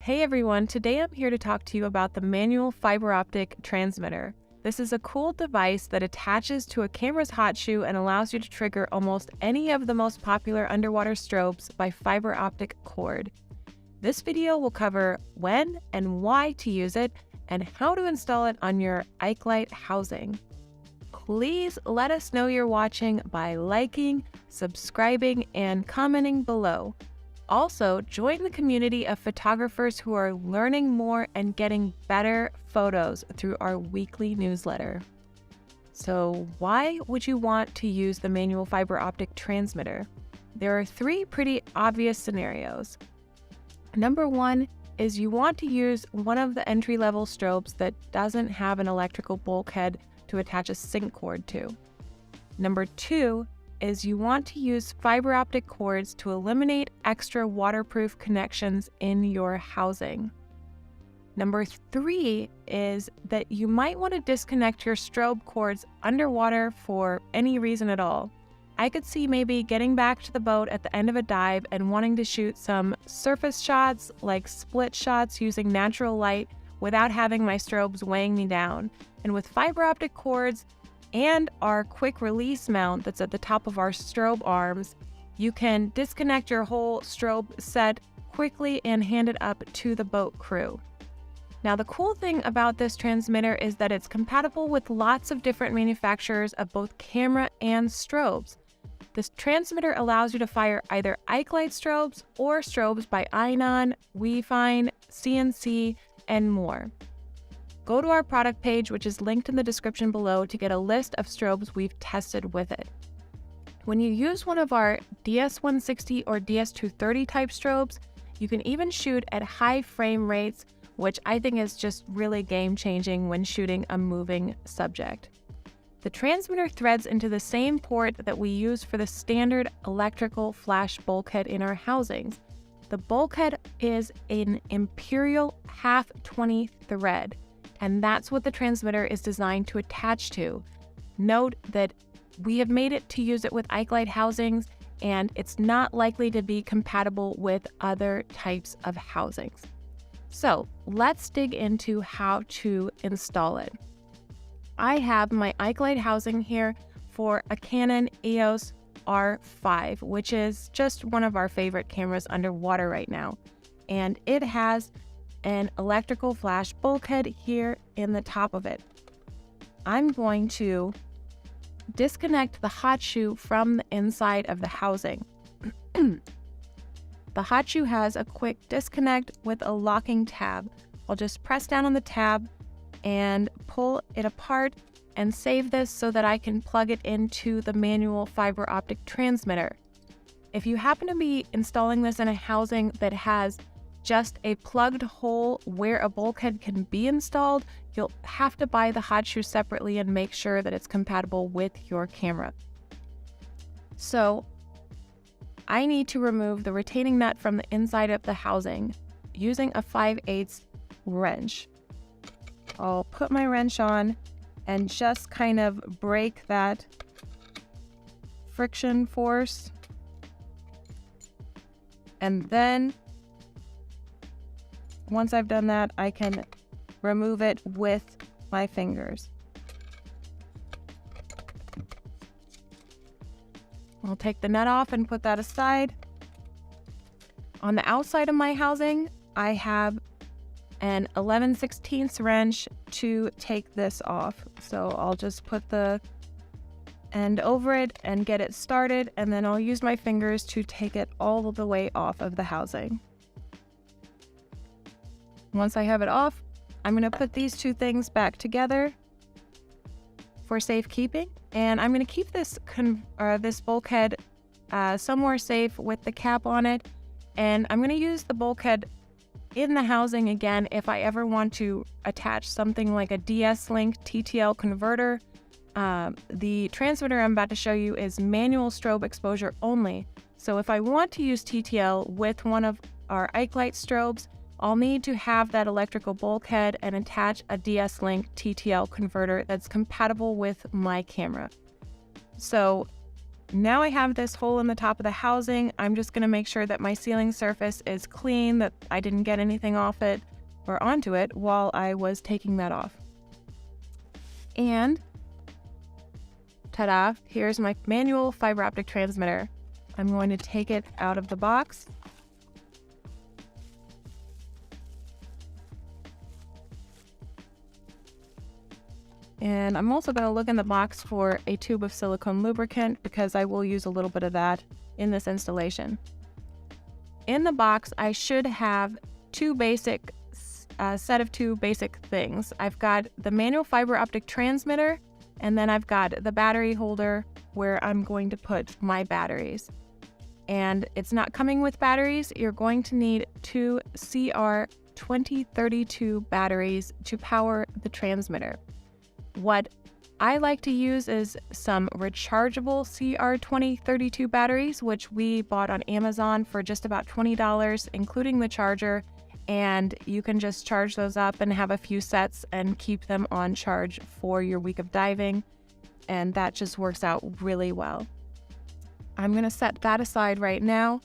Hey everyone, today I'm here to talk to you about the manual fiber optic transmitter. This is a cool device that attaches to a camera's hot shoe and allows you to trigger almost any of the most popular underwater strobes by fiber optic cord. This video will cover when and why to use it and how to install it on your Ikelite housing. Please let us know you're watching by liking, subscribing, and commenting below. Also, join the community of photographers who are learning more and getting better photos through our weekly newsletter. So, why would you want to use the manual fiber optic transmitter? There are three pretty obvious scenarios. Number one is you want to use one of the entry-level strobes that doesn't have an electrical bulkhead to attach a sync cord to. Number two is you want to use fiber optic cords to eliminate extra waterproof connections in your housing. Number three is that you might want to disconnect your strobe cords underwater for any reason at all. I could see maybe getting back to the boat at the end of a dive and wanting to shoot some surface shots like split shots using natural light without having my strobes weighing me down. And with fiber optic cords and our quick release mount that's at the top of our strobe arms, you can disconnect your whole strobe set quickly and hand it up to the boat crew. Now, the cool thing about this transmitter is that it's compatible with lots of different manufacturers of both camera and strobes. This transmitter allows you to fire either Ikelite strobes or strobes by Inon, WeFine, CNC, and more. Go to our product page, which is linked in the description below, to get a list of strobes we've tested with it. When you use one of our DS160 or DS230 type strobes, you can even shoot at high frame rates, which I think is just really game-changing when shooting a moving subject. The transmitter threads into the same port that we use for the standard electrical flash bulkhead in our housings. The bulkhead is an Imperial 1/2-20 thread, and that's what the transmitter is designed to attach to. Note that we have made it to use it with Ikelite housings, and it's not likely to be compatible with other types of housings. So let's dig into how to install it. I have my Ikelite housing here for a Canon EOS R5, which is just one of our favorite cameras underwater right now. And it has an electrical flash bulkhead here in the top of it. I'm going to disconnect the hot shoe from the inside of the housing. The hot shoe has a quick disconnect with a locking tab. I'll just press down on the tab and pull it apart and save this so that I can plug it into the manual fiber optic transmitter. If you happen to be installing this in a housing that has just a plugged hole where a bulkhead can be installed, you'll have to buy the hot shoe separately and make sure that it's compatible with your camera. So I need to remove the retaining nut from the inside of the housing using a 5/8 wrench. I'll put my wrench on and just kind of break that friction force. And then once I've done that, I can remove it with my fingers. I'll take the nut off and put that aside. On the outside of my housing, I have an 11/16 wrench to take this off. So I'll just put the end over it and get it started, and then I'll use my fingers to take it all the way off of the housing. Once I have it off, I'm going to put these two things back together for safekeeping, and I'm going to keep this bulkhead somewhere safe with the cap on it, and I'm going to use the bulkhead in the housing again if I ever want to attach something like a DS-Link TTL converter. The transmitter I'm about to show you is manual strobe exposure only, so if I want to use TTL with one of our Ikelite strobes, I'll need to have that electrical bulkhead and attach a DS-Link TTL converter that's compatible with my camera. So Now I have this hole in the top of the housing. I'm just going to make sure that my ceiling surface is clean, that I didn't get anything off it or onto it while I was taking that off. And ta-da, here's my manual fiber optic transmitter. I'm going to take it out of the box. And I'm also going to look in the box for a tube of silicone lubricant because I will use a little bit of that in this installation. In the box, I should have set of two basic things. I've got the manual fiber optic transmitter, and then I've got the battery holder where I'm going to put my batteries. And it's not coming with batteries. You're going to need two CR2032 batteries to power the transmitter. What I like to use is some rechargeable CR2032 batteries, which we bought on Amazon for just about $20, including the charger. And you can just charge those up and have a few sets and keep them on charge for your week of diving. And that just works out really well. I'm going to set that aside right now.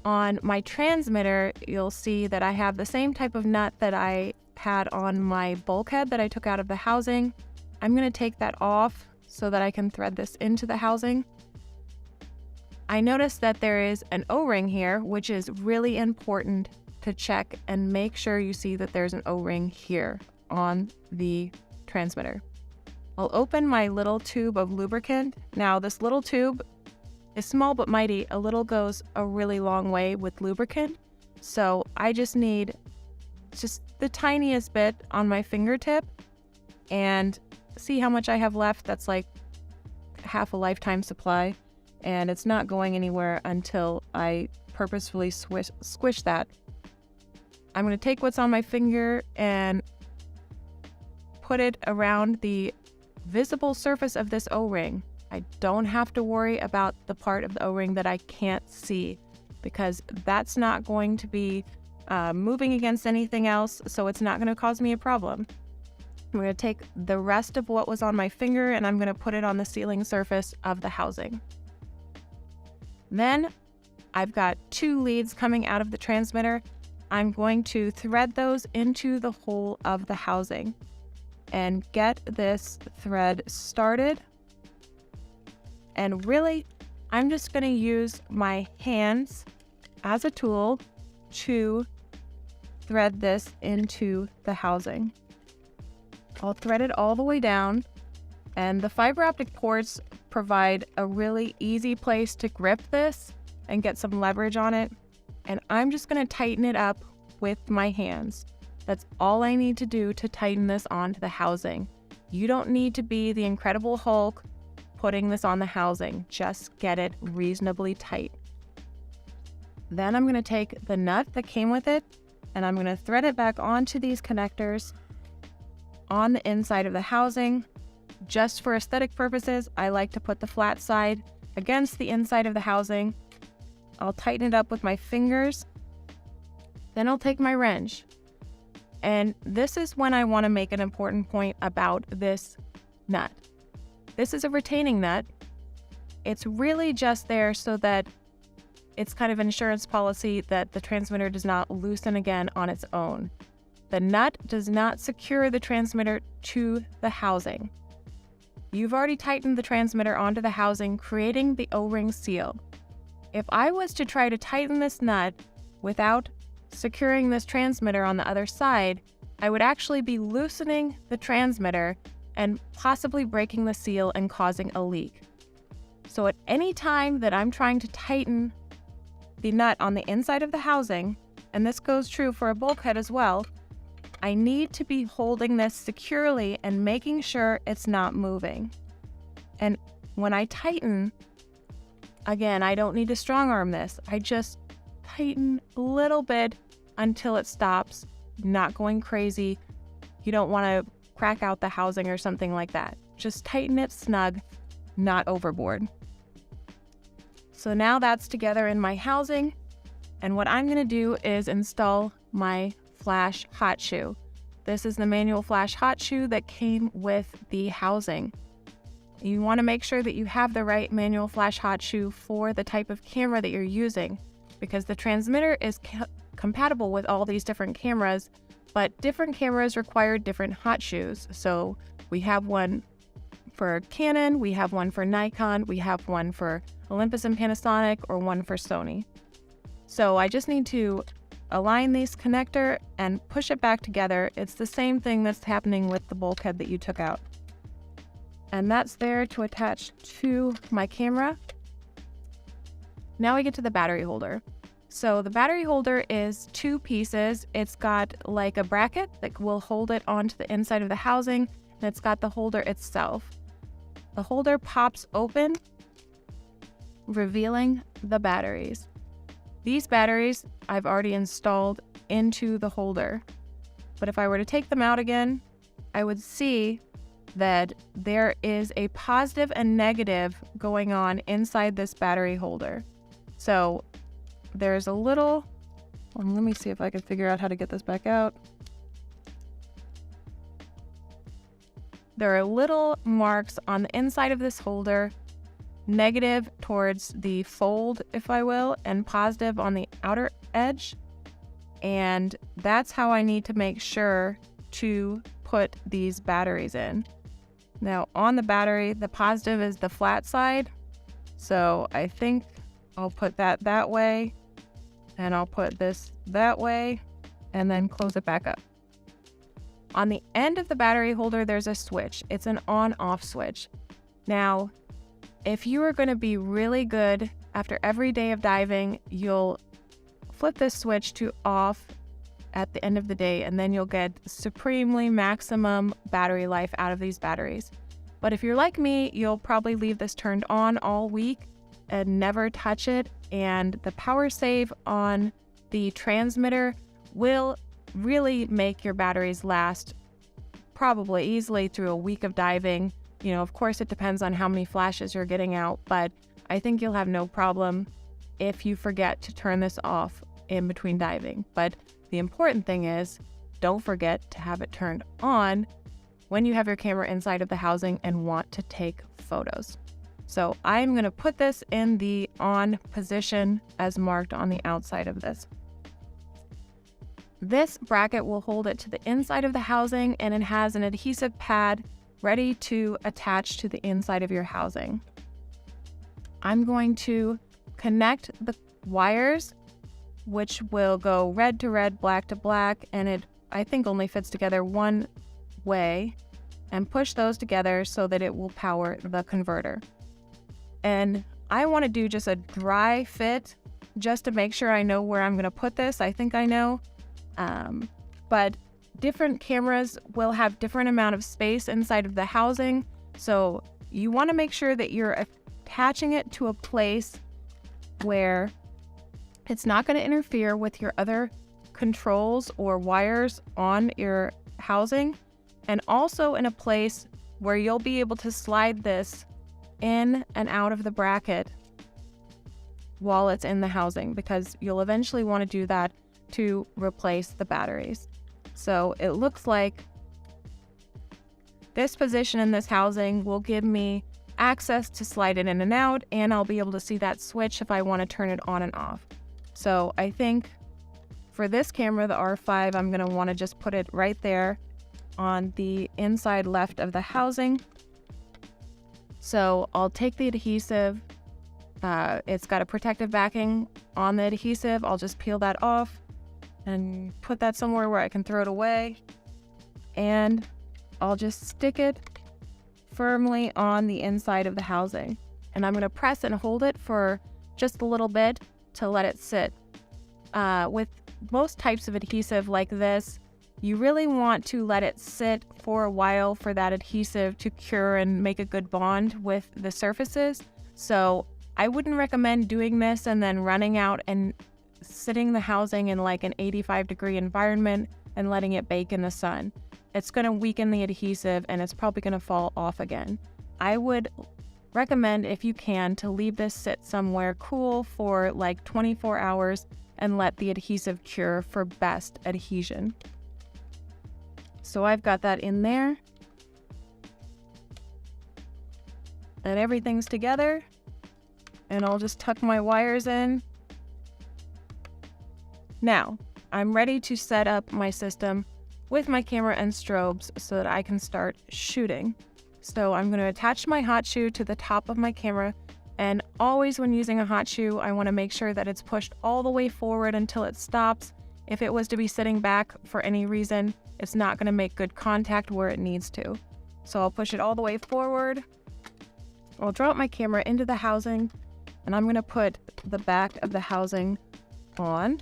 On my transmitter, you'll see that I have the same type of nut that I had on my bulkhead that I took out of the housing. I'm going to take that off so that I can thread this into the housing. I noticed that there is an O-ring here, which is really important to check and make sure you see that there's an O-ring here on the transmitter. I'll open my little tube of lubricant. Now, this little tube is small but mighty. A little goes a really long way with lubricant. So I just need just the tiniest bit on my fingertip, and see how much I have left. That's like half a lifetime supply, and it's not going anywhere until I purposefully squish that. I'm going to take what's on my finger and put it around the visible surface of this O-ring. I don't have to worry about the part of the O-ring that I can't see, because that's not going to be moving against anything else, so it's not going to cause me a problem. I'm going to take the rest of what was on my finger and I'm going to put it on the ceiling surface of the housing. Then I've got two leads coming out of the transmitter. I'm going to thread those into the hole of the housing and get this thread started. And really, I'm just going to use my hands as a tool to thread this into the housing. I'll thread it all the way down, and the fiber optic ports provide a really easy place to grip this and get some leverage on it. And I'm just going to tighten it up with my hands. That's all I need to do to tighten this onto the housing. You don't need to be the Incredible Hulk putting this on the housing. Just get it reasonably tight. Then I'm going to take the nut that came with it, and I'm going to thread it back onto these connectors on the inside of the housing. Just for aesthetic purposes, I like to put the flat side against the inside of the housing. I'll tighten it up with my fingers. Then I'll take my wrench. And this is when I want to make an important point about this nut. This is a retaining nut. It's really just there so that it's kind of an insurance policy that the transmitter does not loosen again on its own. The nut does not secure the transmitter to the housing. You've already tightened the transmitter onto the housing, creating the O-ring seal. If I was to try to tighten this nut without securing this transmitter on the other side, I would actually be loosening the transmitter and possibly breaking the seal and causing a leak. So at any time that I'm trying to tighten the nut on the inside of the housing, and this goes true for a bulkhead as well, I need to be holding this securely and making sure it's not moving. And when I tighten, again, I don't need to strong arm this. I just tighten a little bit until it stops, not going crazy. You don't want to crack out the housing or something like that. Just tighten it snug, not overboard. So now that's together in my housing. And what I'm going to do is install my flash hot shoe. This is the manual flash hot shoe that came with the housing. You want to make sure that you have the right manual flash hot shoe for the type of camera that you're using, because the transmitter is compatible with all these different cameras, but different cameras require different hot shoes. So we have one for Canon, we have one for Nikon, we have one for Olympus and Panasonic, or one for Sony. So I just need to align this connector and push it back together. It's the same thing that's happening with the bulkhead that you took out. And that's there to attach to my camera. Now we get to the battery holder. So the battery holder is 2 pieces. It's got like a bracket that will hold it onto the inside of the housing, and it's got the holder itself. The holder pops open, revealing the batteries. These batteries I've already installed into the holder, but if I were to take them out again, I would see that there is a positive and negative going on inside this battery holder. So there's a little, let me see if I can figure out how to get this back out. There are little marks on the inside of this holder, negative towards the fold, if I will, and positive on the outer edge. And that's how I need to make sure to put these batteries in. Now on the battery, the positive is the flat side. So I think I'll put that way, and I'll put this that way, and then close it back up. On the end of the battery holder, there's a switch. It's an on-off switch. Now, if you are going to be really good after every day of diving, you'll flip this switch to off at the end of the day, and then you'll get supremely maximum battery life out of these batteries. But if you're like me, you'll probably leave this turned on all week and never touch it, and the power save on the transmitter will really make your batteries last probably easily through a week of diving. You know, of course, it depends on how many flashes you're getting out, but I think you'll have no problem if you forget to turn this off in between diving. But the important thing is, don't forget to have it turned on when you have your camera inside of the housing and want to take photos. So I'm going to put this in the on position as marked on the outside of this. This bracket will hold it to the inside of the housing, and it has an adhesive pad ready to attach to the inside of your housing. I'm going to connect the wires, which will go red to red, black to black, and it, I think, only fits together one way, and push those together so that it will power the converter. And I want to do just a dry fit just to make sure I know where I'm going to put this. I think I know, but different cameras will have different amount of space inside of the housing, so you want to make sure that you're attaching it to a place where it's not going to interfere with your other controls or wires on your housing, and also in a place where you'll be able to slide this in and out of the bracket while it's in the housing, because you'll eventually want to do that to replace the batteries. So it looks like this position in this housing will give me access to slide it in and out, and I'll be able to see that switch if I want to turn it on and off. So I think for this camera, the R5, I'm going to want to just put it right there on the inside left of the housing. So I'll take the adhesive. It's got a protective backing on the adhesive. I'll just peel that off and put that somewhere where I can throw it away. And I'll just stick it firmly on the inside of the housing. And I'm going to press and hold it for just a little bit to let it sit. With most types of adhesive like this, you really want to let it sit for a while for that adhesive to cure and make a good bond with the surfaces. So I wouldn't recommend doing this and then running out and sitting the housing in like an 85-degree environment and letting it bake in the sun. It's going to weaken the adhesive and it's probably going to fall off again. I would recommend, if you can, to leave this sit somewhere cool for like 24 hours and let the adhesive cure for best adhesion. So I've got that in there. and everything's together. And I'll just tuck my wires in. Now, I'm ready to set up my system with my camera and strobes so that I can start shooting. So I'm going to attach my hot shoe to the top of my camera, and always when using a hot shoe, I want to make sure that it's pushed all the way forward until it stops. If it was to be sitting back for any reason, it's not going to make good contact where it needs to. So I'll push it all the way forward. I'll drop my camera into the housing, and I'm going to put the back of the housing on.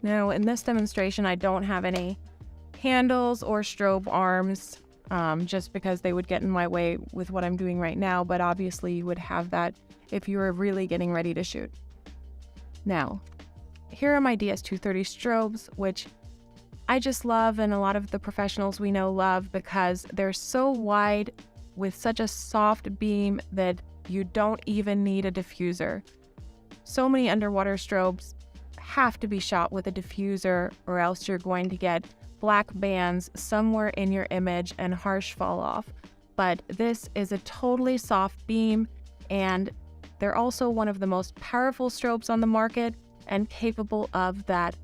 Now, in this demonstration, I don't have any handles or strobe arms, just because they would get in my way with what I'm doing right now, but obviously you would have that if you were really getting ready to shoot. Now, here are my DS230 strobes, which I just love, and a lot of the professionals we know love, because they're so wide with such a soft beam that you don't even need a diffuser. So many underwater strobes have to be shot with a diffuser, or else you're going to get black bands somewhere in your image and harsh fall off. But this is a totally soft beam, and they're also one of the most powerful strobes on the market and capable of that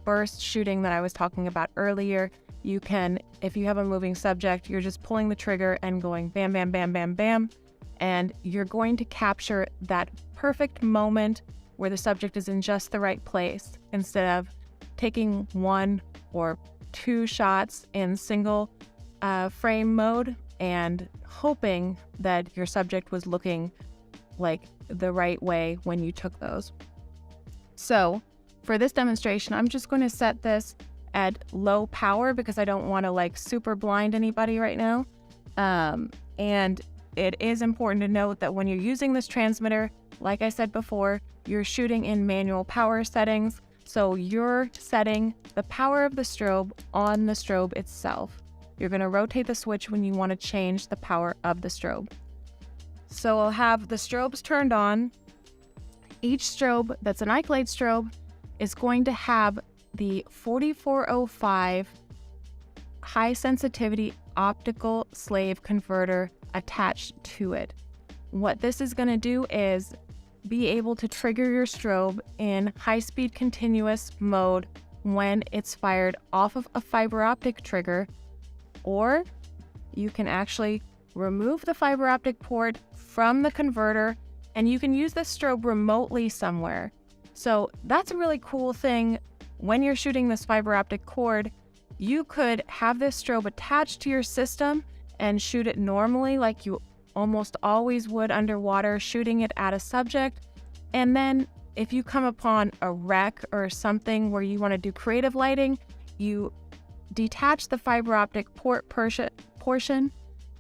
burst shooting that I was talking about earlier. You can, if you have a moving subject, you're just pulling the trigger and going bam, bam, bam, bam, bam, and you're going to capture that perfect moment where the subject is in just the right place, instead of taking one or two shots in single frame mode and hoping that your subject was looking like the right way when you took those. So for this demonstration, I'm just going to set this at low power because I don't want to like super blind anybody right now. And it is important to note that when you're using this transmitter, like I said before, you're shooting in manual power settings. So you're setting the power of the strobe on the strobe itself. You're going to rotate the switch when you want to change the power of the strobe. So I'll have the strobes turned on. Each strobe that's an Ikelite strobe is going to have the 4405 high sensitivity optical slave converter attached to it. What this is going to do is be able to trigger your strobe in high-speed continuous mode when it's fired off of a fiber optic trigger, or you can actually remove the fiber optic port from the converter and you can use this strobe remotely somewhere. So that's a really cool thing. When you're shooting this fiber optic cord, you could have this strobe attached to your system and shoot it normally like you almost always would underwater, shooting it at a subject. And then if you come upon a wreck or something where you want to do creative lighting, you detach the fiber optic port portion,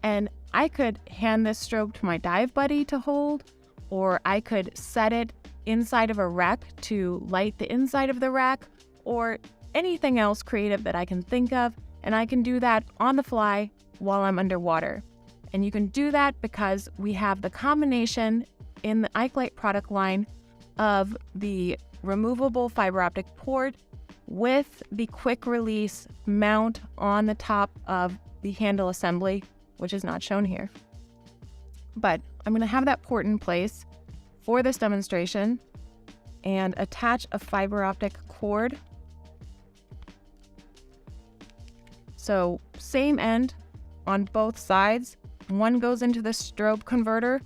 and I could hand this strobe to my dive buddy to hold, or I could set it inside of a wreck to light the inside of the wreck, or anything else creative that I can think of, and I can do that on the fly while I'm underwater. And you can do that because we have the combination in the Ikelite product line of the removable fiber optic port with the quick release mount on the top of the handle assembly, which is not shown here. But I'm going to have that port in place for this demonstration and attach a fiber optic cord. So same end on both sides. One goes into the strobe converter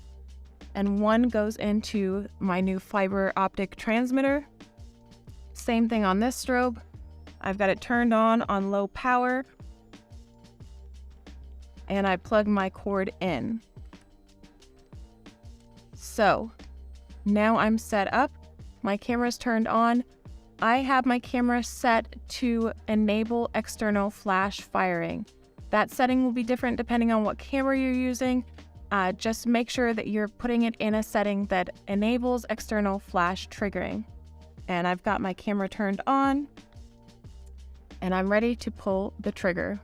and one goes into my new fiber optic transmitter. Same thing on this strobe. I've got it turned on low power, and I plug my cord in. So now I'm set up. My camera's turned on. I have my camera set to enable external flash firing. That setting will be different depending on what camera you're using. Just make sure that you're putting it in a setting that enables external flash triggering. And I've got my camera turned on, and I'm ready to pull the trigger.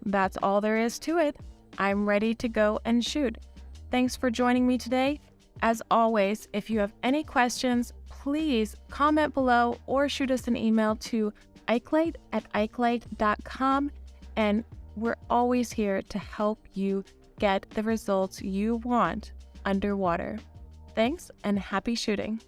That's all there is to it. I'm ready to go and shoot. Thanks for joining me today. As always, if you have any questions, please comment below or shoot us an email to ikelite@ikelite.com, and we're always here to help you get the results you want underwater. Thanks and happy shooting.